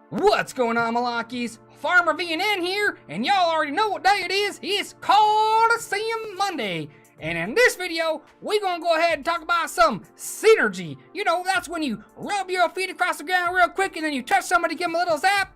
What's going on, Malakies? Farmer Vnncz here, and y'all already know what day it is. It's Coliseum Monday. And in this video, we're gonna go ahead and talk about some synergy. You know, that's when you rub your feet across the ground real quick and then you touch somebody, give them a little zap.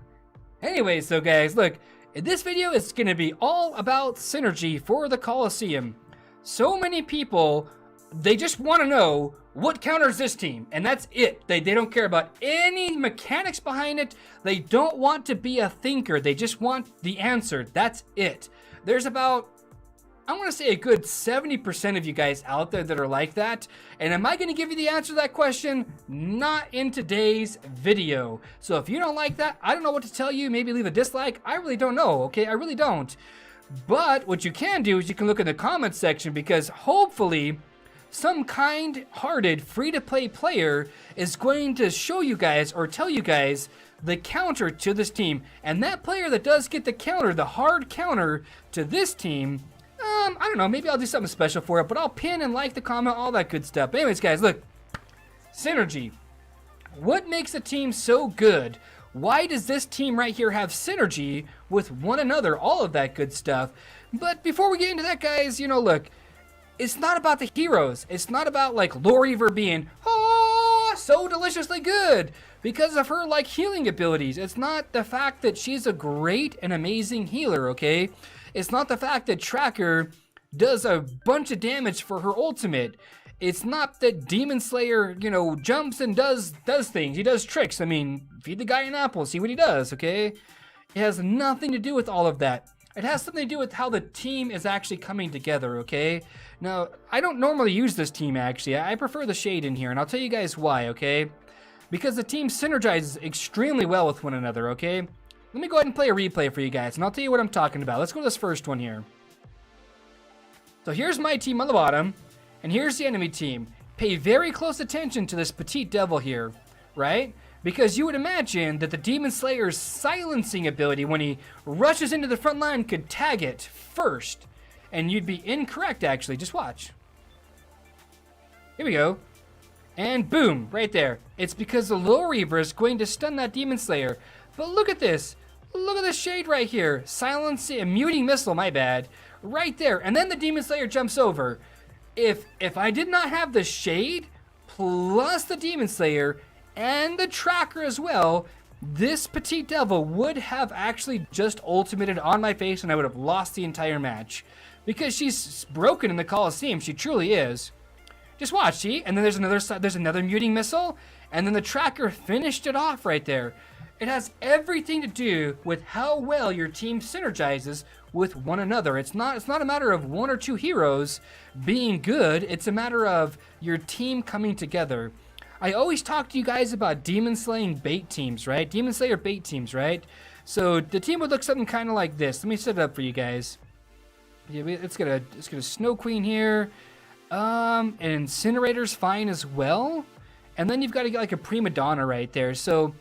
Anyway, so guys, look, in this video, it's gonna be all about synergy for the Coliseum. So many people, they just wanna know what counters this team, and that's it. They don't care about any mechanics behind it. They don't want to be a thinker. They just want the answer. That's it. There's about, I want to say, a good 70% of you guys out there that are like that. And am I going to give you the answer to that question? Not in today's video. So if you don't like that, I don't know what to tell you. Maybe leave a dislike. I really don't know, okay? I really don't. But what you can do is you can look in the comments section, because hopefully some kind-hearted free-to-play player is going to show you guys or tell you guys the counter to this team. And that player that does get the counter, the hard counter to this team, I don't know, maybe I'll do something special for it, but I'll pin and like the comment, all that good stuff. But anyways, guys, look, synergy. What makes a team so good? Why does this team right here have synergy with one another? All of that good stuff. But before we get into that, guys, you know, look, it's not about the heroes. It's not about like Loriver being, oh, so deliciously good because of her like healing abilities. It's not the fact that she's a great and amazing healer, okay? It's not the fact that Tracker does a bunch of damage for her ultimate. It's not that Demon Slayer, you know, jumps and does things. He does tricks. I mean, feed the guy an apple, see what he does, okay? It has nothing to do with all of that. It has something to do with how the team is actually coming together, okay? Now, I don't normally use this team, actually. I prefer the Shade in here, and I'll tell you guys why, okay? Because the team synergizes extremely well with one another, okay? Let me go ahead and play a replay for you guys, and I'll tell you what I'm talking about. Let's go to this first one here. So here's my team on the bottom, and here's the enemy team. Pay very close attention to this petite devil here, right? Because you would imagine that the Demon Slayer's silencing ability, when he rushes into the front line, could tag it first. And you'd be incorrect, actually. Just watch. Here we go. And boom, right there. It's because the Loriver is going to stun that Demon Slayer. But look at this. Look at the Shade right here. Silencing, muting missile, my bad. Right there. And then the Demon Slayer jumps over. If I did not have the Shade, plus the Demon Slayer, and the Tracker as well, this petite devil would have actually just ultimated on my face and I would have lost the entire match. Because she's broken in the Coliseum, she truly is. Just watch, see? And then there's another muting missile, and then the Tracker finished it off right there. It has everything to do with how well your team synergizes with one another. It's not a matter of one or two heroes being good, it's a matter of your team coming together. I always talk to you guys about demon slaying bait teams, right? Demon Slayer bait teams, right? So the team would look something kind of like this. Let me set it up for you guys. Yeah, let's get a Snow Queen here. And Incinerator's fine as well. And then you've got to get like a Prima Donna right there. So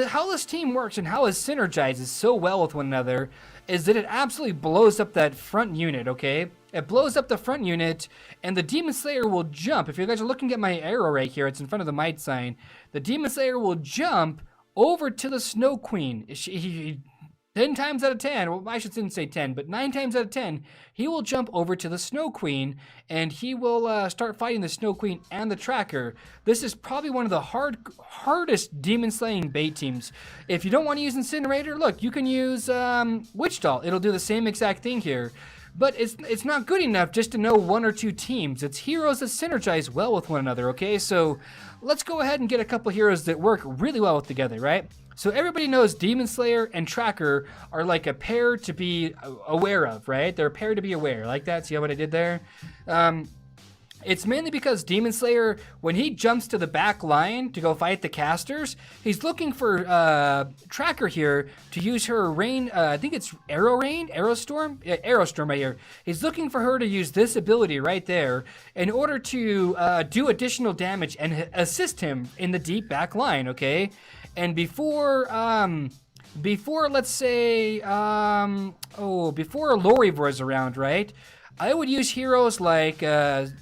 how this team works and how it synergizes so well with one another is that it absolutely blows up that front unit, okay? It blows up the front unit, and the Demon Slayer will jump. If you guys are looking at my arrow right here, it's in front of the might sign. The Demon Slayer will jump over to the Snow Queen. 10 times out of 10, well, I shouldn't say 10, but 9 times out of 10, he will jump over to the Snow Queen, and he will start fighting the Snow Queen and the Tracker. This is probably one of the hardest demon slaying bait teams. If you don't want to use Incinerator, look, you can use Witch Doll. It'll do the same exact thing here. But it's not good enough just to know one or two teams. It's heroes that synergize well with one another, okay? So let's go ahead and get a couple heroes that work really well together, right? So everybody knows Demon Slayer and Tracker are like a pair to be aware of, right? They're a pair to be aware. Like that? See what I did there? It's mainly because Demon Slayer, when he jumps to the back line to go fight the casters, he's looking for Tracker here to use her rain, I think it's Aerostorm? Yeah, Aerostorm right here. He's looking for her to use this ability right there in order to do additional damage and assist him in the deep back line, okay? And before let's say, before Loriver is around, right? I would use heroes like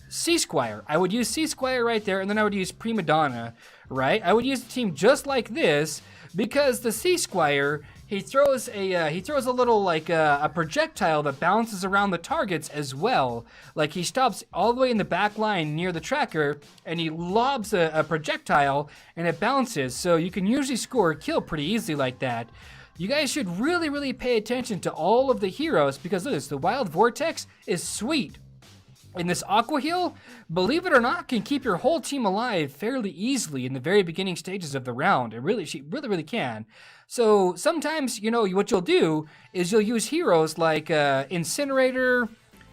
Sea Squire. I would use Sea Squire right there, and then I would use Prima Donna, right? I would use a team just like this because the Sea Squire, he throws a little like a projectile that bounces around the targets as well. Like he stops all the way in the back line near the tracker, and he lobs a projectile, and it bounces. So you can usually score a kill pretty easily like that. You guys should really, really pay attention to all of the heroes, because look at this, the Wild Vortex is sweet. And this Aqua Heal, believe it or not, can keep your whole team alive fairly easily in the very beginning stages of the round. She really can. So sometimes, you know, what you'll do is you'll use heroes like Incinerator,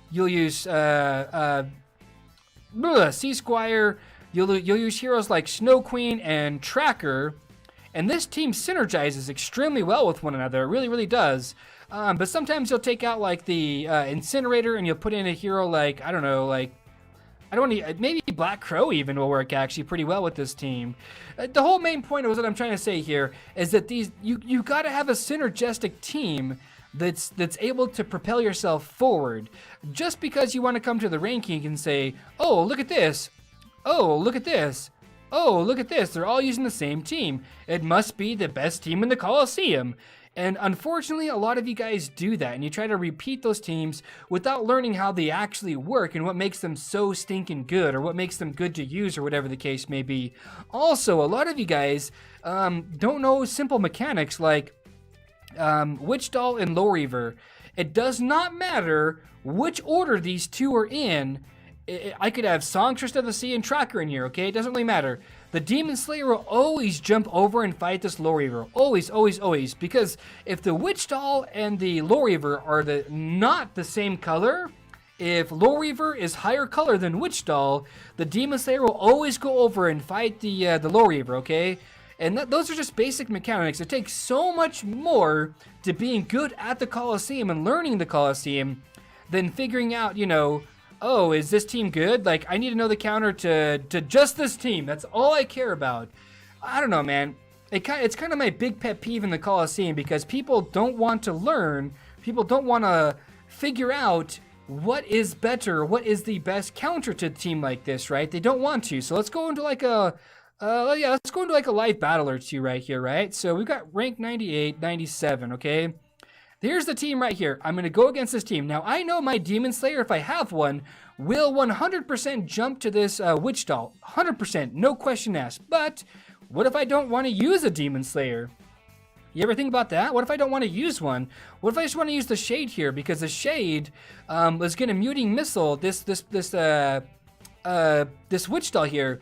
you'll use Sea Squire, you'll use heroes like Snow Queen and Tracker, and this team synergizes extremely well with one another. It really, really does. But sometimes you'll take out like the Incinerator, and you'll put in a hero like, I don't know, like, maybe Black Crow even will work actually pretty well with this team. The whole main point of what I'm trying to say here is that you got to have a synergistic team that's able to propel yourself forward. Just because you want to come to the ranking and say, oh, look at this. Oh, look at this. Oh, look at this. They're all using the same team. It must be the best team in the Coliseum. And unfortunately, a lot of you guys do that, and you try to repeat those teams without learning how they actually work and what makes them so stinking good, or what makes them good to use, or whatever the case may be. Also, a lot of you guys don't know simple mechanics like Witch Doll and Low Reaver. It does not matter which order these two are in. I could have Songstress of the Sea and Tracker in here, okay? It doesn't really matter. The Demon Slayer will always jump over and fight this Low Reaver. Always, always, always. Because if the Witch Doll and the Low Reaver are not the same color, if Low Reaver is higher color than Witch Doll, the Demon Slayer will always go over and fight the Low Reaver, okay? And those are just basic mechanics. It takes so much more to being good at the Coliseum and learning the Coliseum than figuring out, you know, oh, is this team good? Like, I need to know the counter to just this team. That's all I care about. I don't know, man. It's kind of my big pet peeve in the Coliseum, because people don't want to learn. People don't want to figure out what is better, what is the best counter to a team like this, right? They don't want to. So let's go into like a live battle or two right here, right? So we've got rank 98, 97, okay? Here's the team right here. I'm going to go against this team. Now, I know my Demon Slayer, if I have one, will 100% jump to this Witch Doll. 100%, no question asked. But what if I don't want to use a Demon Slayer? You ever think about that? What if I don't want to use one? What if I just want to use the Shade here? Because the Shade is going to muting missile this Witch Doll here.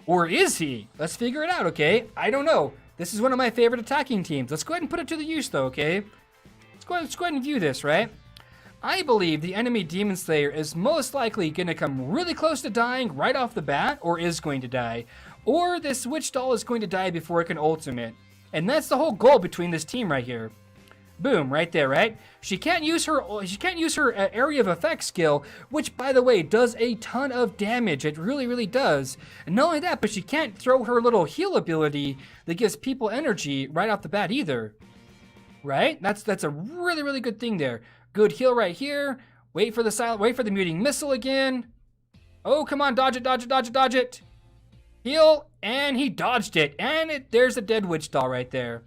Or is he? Let's figure it out, okay? I don't know. This is one of my favorite attacking teams. Let's go ahead and put it to the use, though, okay? Let's go ahead and view this, right? I believe the enemy Demon Slayer is most likely going to come really close to dying right off the bat, or is going to die. Or this Witch Doll is going to die before it can ultimate. And that's the whole goal between this team right here. Boom, right there, right? She can't use her area of effect skill, which, by the way, does a ton of damage. It really, really does. And not only that, but she can't throw her little heal ability that gives people energy right off the bat either. Right? That's a really, really good thing there. Good heal right here. Wait for the muting missile again. Oh, come on, dodge it, dodge it, dodge it, dodge it. Heal, and he dodged it. And there's a dead Witch Doll right there.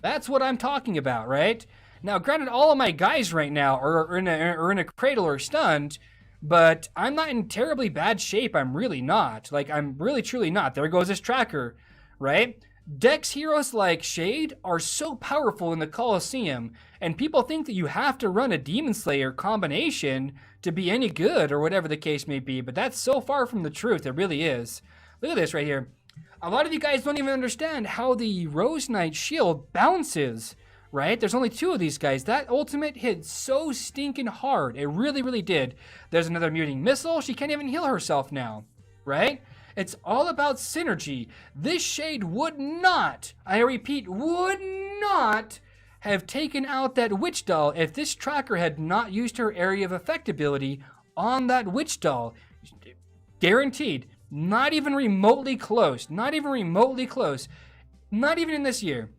That's what I'm talking about, right? Now, granted, all of my guys right now are in a cradle or stunned, but I'm not in terribly bad shape. I'm really not. Like, I'm really, truly not. There goes this Tracker, right? Dex heroes like Shade are so powerful in the Coliseum, and people think that you have to run a Demon Slayer combination to be any good, or whatever the case may be, but that's so far from the truth. It really is. Look at this right here. A lot of you guys don't even understand how the Rose Knight shield bounces, right? There's only two of these guys. That ultimate hit so stinking hard. It really, really did. There's another muting missile. She can't even heal herself now, right? It's all about synergy. This Shade would not, I repeat, would not have taken out that Witch Doll if this Tracker had not used her area of effect ability on that Witch Doll. Guaranteed. Not even remotely close. Not even remotely close. Not even in this year.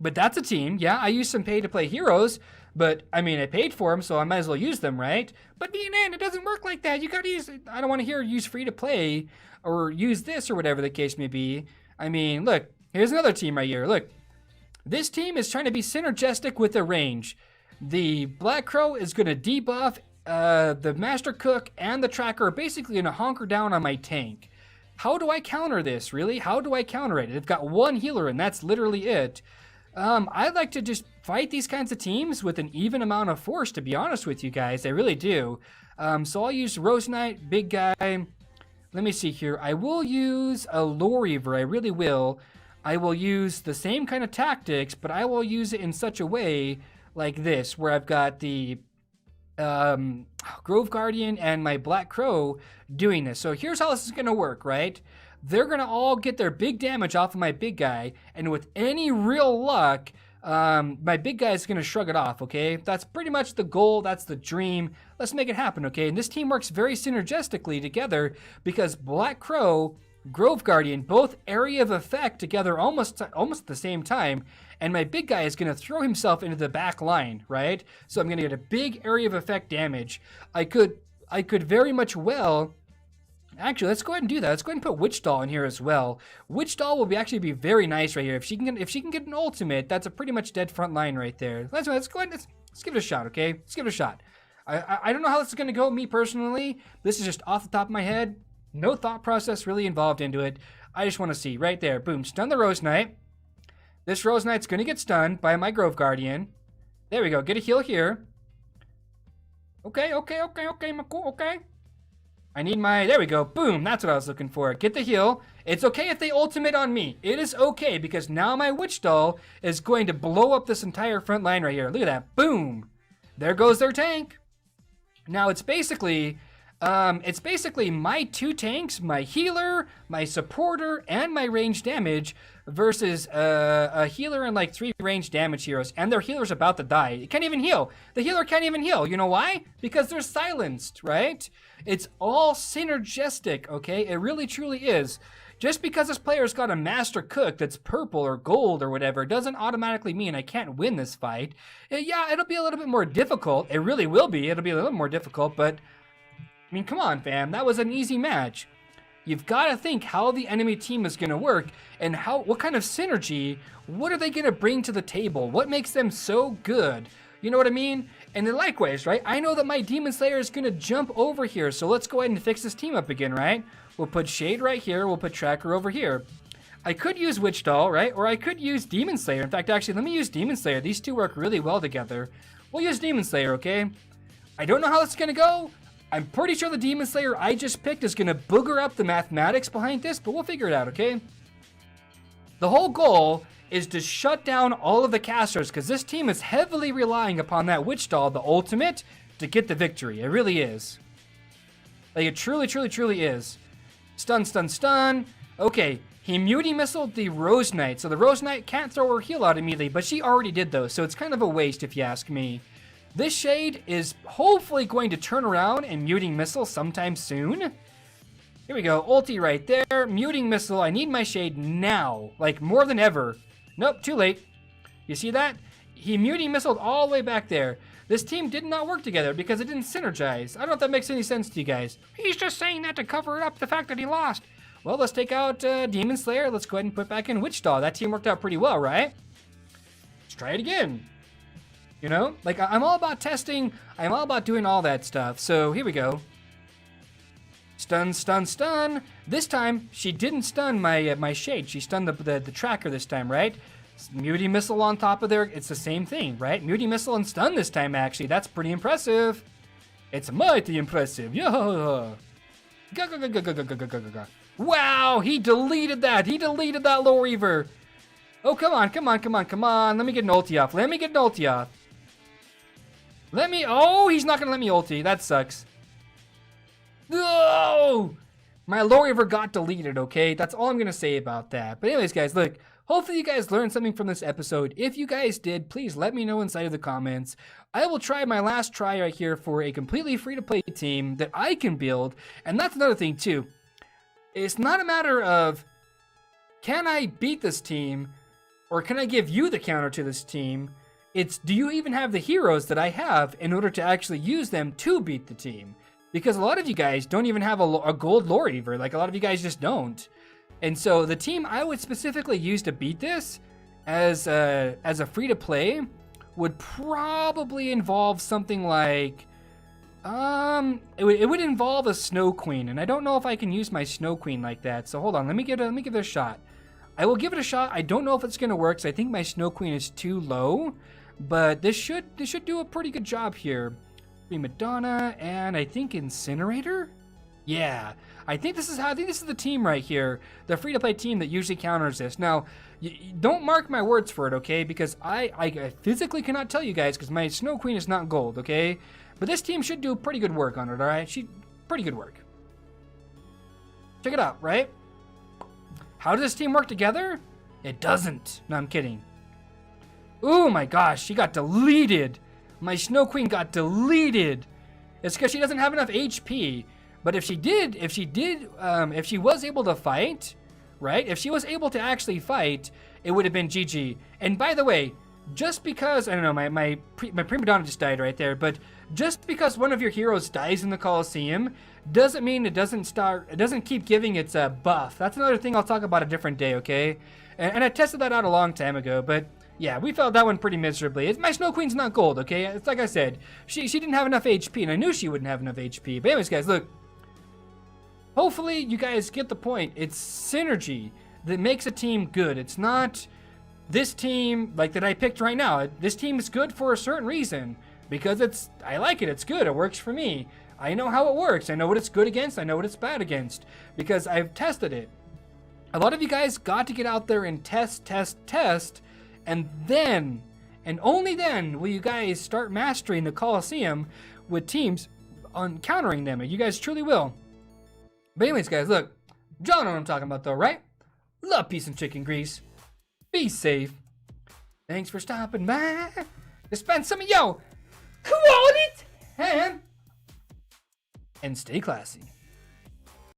But that's a team. Yeah, I used some pay-to-play heroes, but, I mean, I paid for them, so I might as well use them, right? But VNN, it doesn't work like that. You gotta use, I don't want to hear use free-to-play or use this or whatever the case may be. I mean, look, here's another team right here. Look, This team is trying to be synergistic with the range. The Black Crow is going to debuff the Master Cook and the Tracker are basically going to honker down on my tank. How do I counter this, really? How do I counter it? They've got one healer, and that's literally it. I like to just fight these kinds of teams with an even amount of force, to be honest with you guys. I really do. So I'll use Rose Knight, big guy. Let me see here. I will use a Lore Reaver. I really will. I will use the same kind of tactics, but I will use it in such a way like this, where I've got the Grove Guardian and my Black Crow doing this. So here's how this is going to work, right? They're going to all get their big damage off of my big guy, and with any real luck, my big guy is going to shrug it off, okay? That's pretty much the goal. That's the dream. Let's make it happen, okay? And this team works very synergistically together because Black Crow, Grove Guardian, both area of effect together almost at the same time, and my big guy is going to throw himself into the back line, right? So I'm going to get a big area of effect damage. I could very much well... Actually, let's go ahead and do that. Let's go ahead and put Witch Doll in here as well. Witch Doll will actually be very nice right here. If she can get an ultimate, that's a pretty much dead front line right there. Let's go ahead. Let's give it a shot, okay? Let's give it a shot. I don't know how this is going to go, me personally. This is just off the top of my head. No thought process really involved into it. I just want to see right there. Boom, stun the Rose Knight. This Rose Knight's going to get stunned by my Grove Guardian. There we go. Get a heal here. Okay, Maku, okay. I need my, there we go, boom, that's what I was looking for. Get the heal. It's okay if they ultimate on me. It is okay because now my Witch Doll is going to blow up this entire front line right here. Look at that, boom. There goes their tank. Now it's basically my two tanks, my healer, my supporter, and my range damage versus a healer and like 3 range damage heroes, and their healer's about to die. It can't even heal. The healer can't even heal. You know why? Because they're silenced, right? It's all synergistic, okay? It really truly is. Just because this player's got a Master Cook that's purple or gold or whatever doesn't automatically mean I can't win this fight. Yeah, it'll be a little bit more difficult. It really will be. It'll be a little more difficult, but I mean, come on, fam. That was an easy match. You've got to think how the enemy team is going to work and what kind of synergy, what are they going to bring to the table? What makes them so good? You know what I mean? And then likewise, right? I know that my Demon Slayer is going to jump over here, so let's go ahead and fix this team up again, right? We'll put Shade right here. We'll put Tracker over here. I could use Witch Doll, right? Or I could use Demon Slayer. In fact, actually, let me use Demon Slayer. These two work really well together. We'll use Demon Slayer, okay? I don't know how it's going to go. I'm pretty sure the Demon Slayer I just picked is going to booger up the mathematics behind this, but we'll figure it out, okay? The whole goal is to shut down all of the casters, because this team is heavily relying upon that Witch Doll, the ultimate, to get the victory. It really is. Like, it truly, truly, truly is. Stun, stun, stun. Okay, he Muty Missiled the Rose Knight, so the Rose Knight can't throw her heal out immediately, but she already did, though, so it's kind of a waste if you ask me. This Shade is hopefully going to turn around and Muting Missile sometime soon. Here we go, ulti right there, Muting Missile. I need my Shade now, like more than ever. Nope, too late. You see that? He Muting Missiled all the way back there. This team did not work together because it didn't synergize. I don't know if that makes any sense to you guys. He's just saying that to cover up the fact that he lost. Well, let's take out Demon Slayer. Let's go ahead and put back in Witch Doll. That team worked out pretty well, right? Let's try it again. You know, like I'm all about testing. I'm all about doing all that stuff. So here we go. Stun, stun, stun. This time she didn't stun my Shade. She stunned the Tracker this time, right? Muty Missile on top of there. It's the same thing, right? Muty Missile and stun this time, actually. That's pretty impressive. It's mighty impressive. Yeah. Go, go, go, go, go, go, go, go, go, go. Wow, he deleted that. He deleted that Lore Reaver. Oh, come on, come on, come on, come on. Let me get an ulti off. Let me get an ulti off. Oh, he's not gonna let me ulti. That sucks. No! My Lore Reaver got deleted, okay? That's all I'm gonna say about that. But anyways, guys, look. Hopefully you guys learned something from this episode. If you guys did, please let me know inside of the comments. I will try my last try right here for a completely free-to-play team that I can build. And that's another thing, too. It's not a matter of, can I beat this team? Or can I give you the counter to this team? It's, do you even have the heroes that I have in order to actually use them to beat the team? Because a lot of you guys don't even have a gold Lore Reaver. Like, a lot of you guys just don't. And so the team I would specifically use to beat this, as a free-to-play would probably involve something like, it would involve a Snow Queen, and I don't know if I can use my Snow Queen like that. So hold on, let me give it a shot. I will give it a shot. I don't know if it's gonna work, because I think my Snow Queen is too low, but this should do a pretty good job here. Prima Donna, and I think Incinerator. Yeah, I think this is the team right here, the free-to-play team that usually counters this. Now, don't mark my words for it, okay? Because I physically cannot tell you guys because my Snow Queen is not gold, okay? But this team should do pretty good work on it, all right? Pretty good work. Check it out, right? How does this team work together? It doesn't. No, I'm kidding. Oh my gosh, she got deleted. My Snow Queen got deleted. It's because she doesn't have enough HP. But if she was able to fight, right? If she was able to actually fight, it would have been GG. And by the way, just because, I don't know, my Prima Donna just died right there, but just because one of your heroes dies in the Coliseum doesn't mean it doesn't keep giving its buff. That's another thing I'll talk about a different day, okay? And I tested that out a long time ago, but yeah, we failed that one pretty miserably. My Snow Queen's not gold, okay? It's like I said, she didn't have enough HP, and I knew she wouldn't have enough HP. But anyways, guys, look. Hopefully you guys get the point. It's synergy that makes a team good. It's not this team like that I picked right now. This team is good for a certain reason because I like it. It's good. It works for me. I know how it works. I know what it's good against. I know what it's bad against because I've tested it. A lot of you guys got to get out there and test, and then, and only then, will you guys start mastering the Coliseum with teams on countering them. You guys truly will. But anyways, guys, look, y'all know what I'm talking about though, right? Love, peace, and chicken grease. Be safe. Thanks for stopping by to spend some of your quality time. And stay classy.